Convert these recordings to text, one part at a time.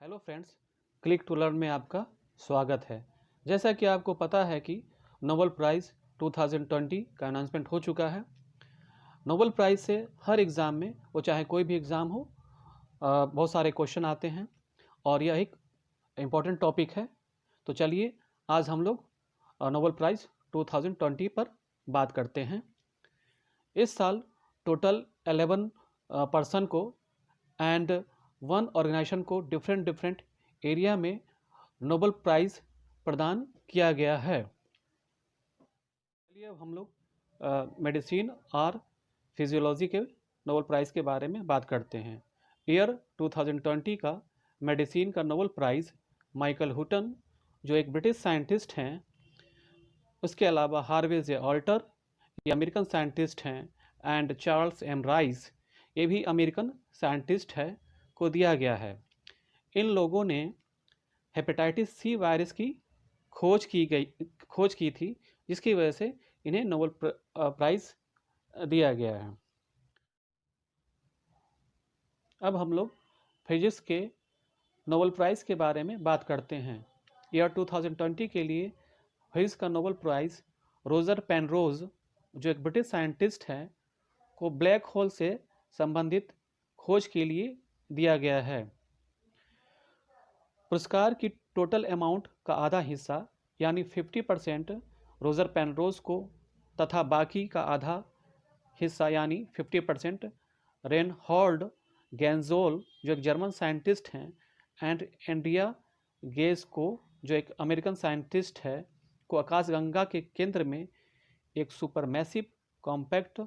Hello friends, click to learn में आपका स्वागत है। जैसा कि आपको पता है कि नोबेल प्राइज़ 2020 का अनाउंसमेंट हो चुका है। नोबेल प्राइज़ से हर एग्ज़ाम में, वो चाहे कोई भी एग्ज़ाम हो, बहुत सारे क्वेश्चन आते हैं और यह एक इम्पॉर्टेंट टॉपिक है। तो चलिए आज हम लोग नोबेल प्राइज़ 2020 पर बात करते हैं। इस साल टोटल 11 पर्सन को एंड वन ऑर्गेनाइजेशन को डिफरेंट एरिया में नोबेल प्राइज़ प्रदान किया गया है। चलिए अब हम लोग मेडिसिन और फिजियोलॉजी के नोबेल प्राइज़ के बारे में बात करते हैं। ईयर 2020 का मेडिसिन का नोबेल प्राइज़ माइकल हुटन, जो एक ब्रिटिश साइंटिस्ट हैं, उसके अलावा हार्वे जे ऑल्टर, ये अमेरिकन साइंटिस्ट हैं, एंड चार्ल्स एम राइस, ये भी अमेरिकन साइंटिस्ट है, को दिया गया है। इन लोगों ने हेपेटाइटिस सी वायरस की खोज की थी, जिसकी वजह से इन्हें नोबेल प्राइज़ दिया गया है। अब हम लोग फिजिक्स के नोबेल प्राइज़ के बारे में बात करते हैं। ईयर 2020 के लिए फिजिक्स का नोबेल प्राइज़ रोजर पेनरोज, जो एक ब्रिटिश साइंटिस्ट है, को ब्लैक होल से संबंधित खोज के लिए दिया गया है। पुरस्कार की टोटल अमाउंट का आधा हिस्सा यानी 50% रोजर पेनरोज को तथा बाकी का आधा हिस्सा यानी 50% रेनहॉल्ड गैंजोल, जो एक जर्मन साइंटिस्ट हैं, एंड एंड्रिया गेज को, जो एक अमेरिकन साइंटिस्ट है, को आकाशगंगा के केंद्र में एक सुपरमैसिव कॉम्पैक्ट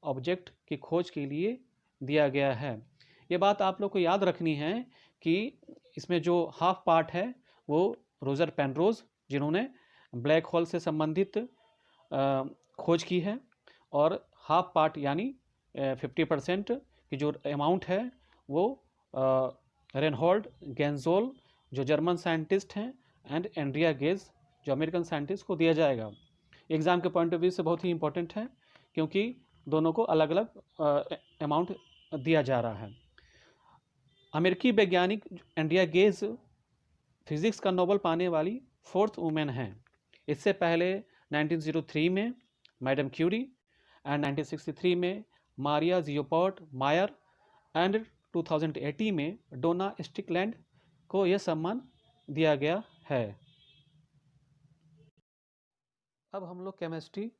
ऑब्जेक्ट की खोज के लिए दिया गया है। ये बात आप लोग को याद रखनी है कि इसमें जो हाफ पार्ट है वो रोजर पेनरोज, जिन्होंने ब्लैक होल से संबंधित खोज की है, और हाफ पार्ट यानी 50% की जो अमाउंट है वो रेनहॉल्ड गैंजोल, जो जर्मन साइंटिस्ट हैं, एंड एंड्रिया गेज, जो अमेरिकन साइंटिस्ट, को दिया जाएगा। एग्ज़ाम के पॉइंट ऑफ व्यू से बहुत ही इंपॉर्टेंट है, क्योंकि दोनों को अलग अलग अमाउंट दिया जा रहा है। अमेरिकी वैज्ञानिक एंड्रिया गेज फिजिक्स का नोबेल पाने वाली 4th वुमेन हैं। इससे पहले 1903 में मैडम क्यूरी, एंड 1963 में मारिया जियोपोर्ट मायर, एंड 2018 में डोना स्टिकलैंड को यह सम्मान दिया गया है। अब हम लोग केमिस्ट्री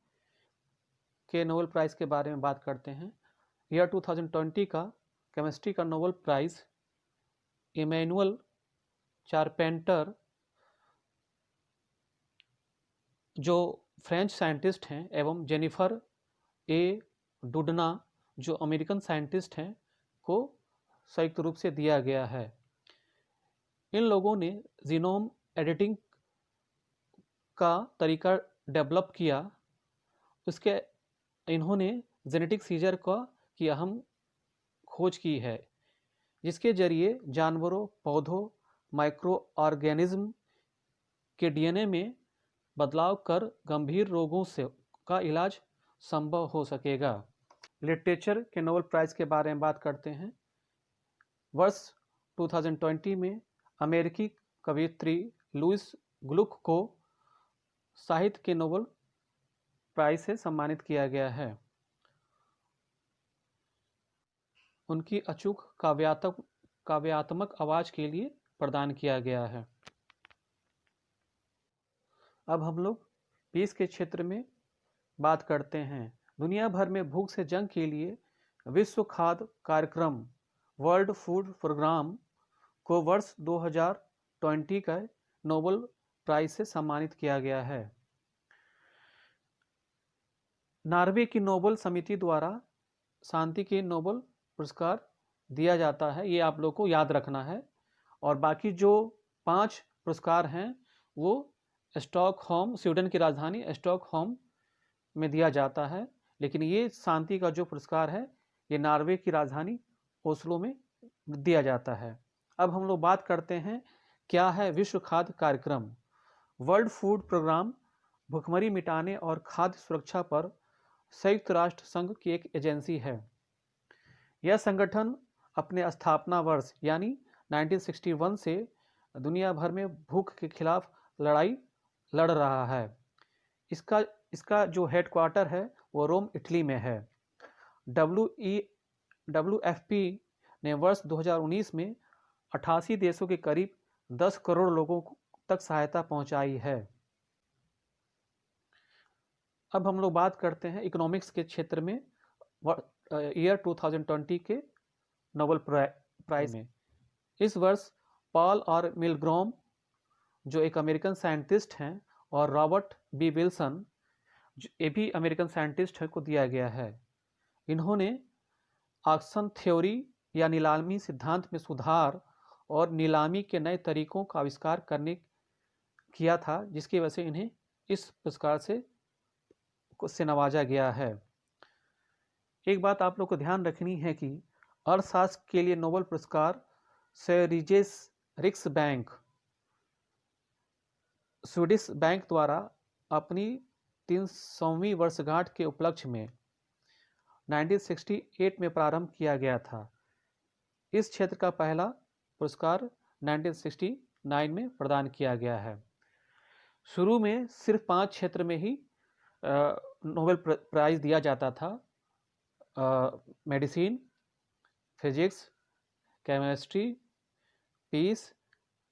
के नोबेल प्राइज़ के बारे में बात करते हैं। ईयर 2020 का केमिस्ट्री का नोबेल प्राइज़ इमैनुअल चारपेंटर, जो फ्रेंच साइंटिस्ट हैं, एवं जेनिफर ए डुडना, जो अमेरिकन साइंटिस्ट हैं, को संयुक्त रूप से दिया गया है। इन लोगों ने जीनोम एडिटिंग का तरीका डेवलप किया। उसके इन्होंने जेनेटिक सीजर की अहम खोज की है, जिसके जरिए जानवरों, पौधों, माइक्रो ऑर्गेनिज्म के डीएनए में बदलाव कर गंभीर रोगों से का इलाज संभव हो सकेगा। लिटरेचर के नोबेल प्राइज़ के बारे में बात करते हैं। वर्ष 2020 में अमेरिकी कवयित्री लुइस ग्लुक को साहित्य के नोबेल प्राइज़ से सम्मानित किया गया है। उनकी अचूक काव्यात्मक आवाज़ के लिए प्रदान किया गया है। अब हम लोग पीस के क्षेत्र में बात करते हैं। दुनिया भर में भूख से जंग के लिए विश्व खाद्य कार्यक्रम वर्ल्ड फूड प्रोग्राम को वर्ष 2020 का नोबेल प्राइज़ से सम्मानित किया गया है। नॉर्वे की नोबेल समिति द्वारा शांति के नोबेल पुरस्कार दिया जाता है, ये आप लोग को याद रखना है। और बाकी जो 5 पुरस्कार हैं वो स्टॉकहोम, स्वीडन की राजधानी स्टॉकहोम में दिया जाता है, लेकिन ये शांति का जो पुरस्कार है ये नॉर्वे की राजधानी ओस्लो में दिया जाता है। अब हम लोग बात करते हैं क्या है विश्व खाद्य कार्यक्रम। वर्ल्ड फूड प्रोग्राम भुखमरी मिटाने और खाद्य सुरक्षा पर संयुक्त राष्ट्र संघ की एक एजेंसी है। यह संगठन अपने स्थापना वर्ष यानी 1961 से दुनिया भर में भूख के खिलाफ लड़ाई लड़ रहा है। इसका जो हेडक्वार्टर है वो रोम, इटली में है। WFP ने वर्ष 2019 में 88 देशों के करीब 10 करोड़ लोगों तक सहायता पहुंचाई है। अब हम लोग बात करते हैं इकोनॉमिक्स के क्षेत्र में ईयर 2020 के नोबेल प्राइज में। इस वर्ष पॉल और मिलग्रॉम जो एक अमेरिकन साइंटिस्ट हैं और रॉबर्ट बी विल्सन ये भी अमेरिकन साइंटिस्ट है को दिया गया है। इन्होंने ऑक्शन थ्योरी या नीलामी सिद्धांत में सुधार और नीलामी के नए तरीकों का आविष्कार किया था, जिसकी वजह से इन्हें इस पुरस्कार से नवाजा गया है। एक बात आप लोग को ध्यान रखनी है कि अर्थशास्त्र के लिए नोबेल पुरस्कार स्वैरिजेस रिक्सबैंक स्वीडिश बैंक द्वारा अपनी 300वीं वर्षगांठ के उपलक्ष्य में 1968 में प्रारंभ किया गया था। इस क्षेत्र का पहला पुरस्कार 1969 में प्रदान किया गया है। शुरू में सिर्फ 5 क्षेत्र में ही नोबेल प्राइज दिया जाता था, medicine, physics, chemistry, peace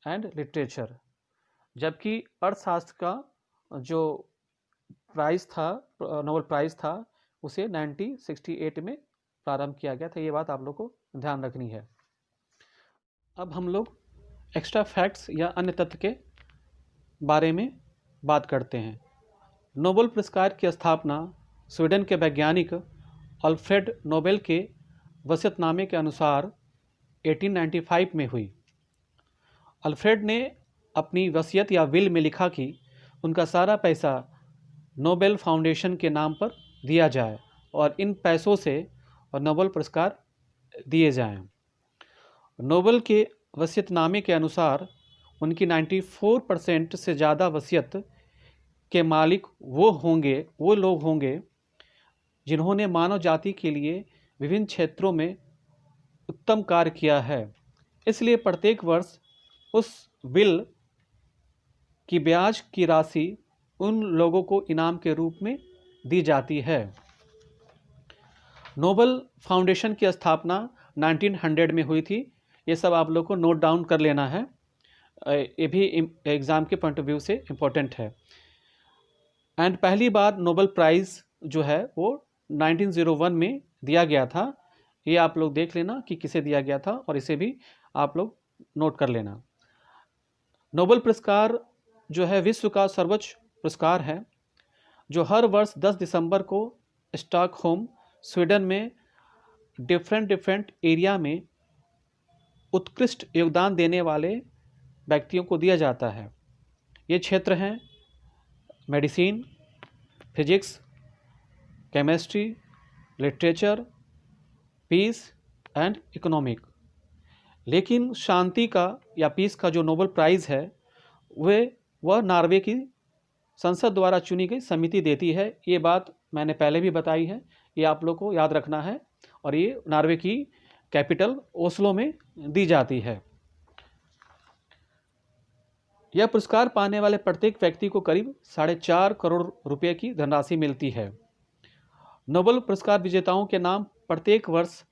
and literature, जबकि अर्थशास्त्र का जो प्राइज था, नोबेल प्राइज था, उसे 1968 में प्रारंभ किया गया था। ये बात आप लोग को ध्यान रखनी है। अब हम लोग एक्स्ट्रा फैक्ट्स या अन्य तथ्य के बारे में बात करते हैं। नोबेल पुरस्कार की स्थापना स्वीडन के वैज्ञानिक अल्फ्रेड नोबेल के वसीयतनामे के अनुसार 1895 में हुई। अल्फ्रेड ने अपनी वसीयत या विल में लिखा कि उनका सारा पैसा नोबेल फाउंडेशन के नाम पर दिया जाए और इन पैसों से नोबेल पुरस्कार दिए जाएं। नोबेल के वसीयतनामे के अनुसार उनकी 94% से ज़्यादा वसीयत के मालिक वो लोग होंगे जिन्होंने मानव जाति के लिए विभिन्न क्षेत्रों में उत्तम कार्य किया है। इसलिए प्रत्येक वर्ष उस विल की ब्याज की राशि उन लोगों को इनाम के रूप में दी जाती है। नोबेल फाउंडेशन की स्थापना 1900 में हुई थी। ये सब आप लोग को नोट डाउन कर लेना है, ये भी एग्ज़ाम के पॉइंट ऑफ व्यू से इम्पोर्टेंट है। एंड पहली बार नोबेल प्राइज़ जो है वो 1901 में दिया गया था। ये आप लोग देख लेना कि किसे दिया गया था और इसे भी आप लोग नोट कर लेना। नोबेल पुरस्कार जो है विश्व का सर्वोच्च पुरस्कार है, जो हर वर्ष 10 दिसंबर को स्टॉकहोम, स्वीडन में डिफरेंट एरिया में उत्कृष्ट योगदान देने वाले व्यक्तियों को दिया जाता है। ये क्षेत्र हैं medicine, physics, chemistry, literature, peace and economic. लेकिन शांति का या पीस का जो नोबेल प्राइज़ है वह नॉर्वे की संसद द्वारा चुनी गई समिति देती है। ये बात मैंने पहले भी बताई है, ये आप लोग को याद रखना है। और ये नॉर्वे की कैपिटल ओस्लो में दी जाती है। यह पुरस्कार पाने वाले प्रत्येक व्यक्ति को करीब 4.5 करोड़ रुपए की धनराशि मिलती है। नोबेल पुरस्कार विजेताओं के नाम प्रत्येक वर्ष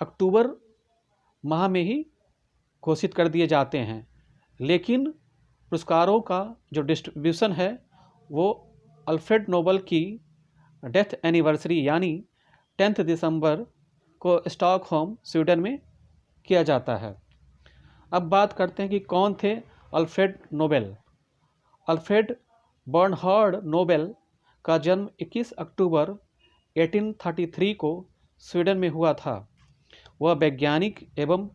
अक्टूबर माह में ही घोषित कर दिए जाते हैं, लेकिन पुरस्कारों का जो डिस्ट्रीब्यूशन है वो अल्फ्रेड नोबेल की डेथ एनिवर्सरी यानी 10 दिसंबर को स्टॉकहोम, स्वीडन में किया जाता है। अब बात करते हैं कि कौन थे Alfred Nobel. Alfred Bernhard Nobel का जन्म 21 अक्टूबर 1833 को स्वीडन में हुआ था। वह वैज्ञानिक एवं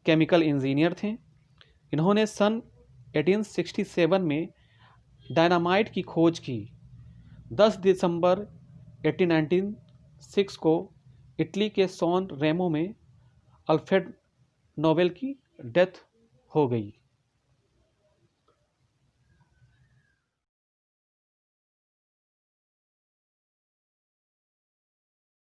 केमिकल इंजीनियर थे। इन्होंने सन 1867 में डायनामाइट की खोज की। 10 दिसंबर 1896 को इटली के सॉन रेमो में अल्फ्रेड नोबेल की डेथ हो गई।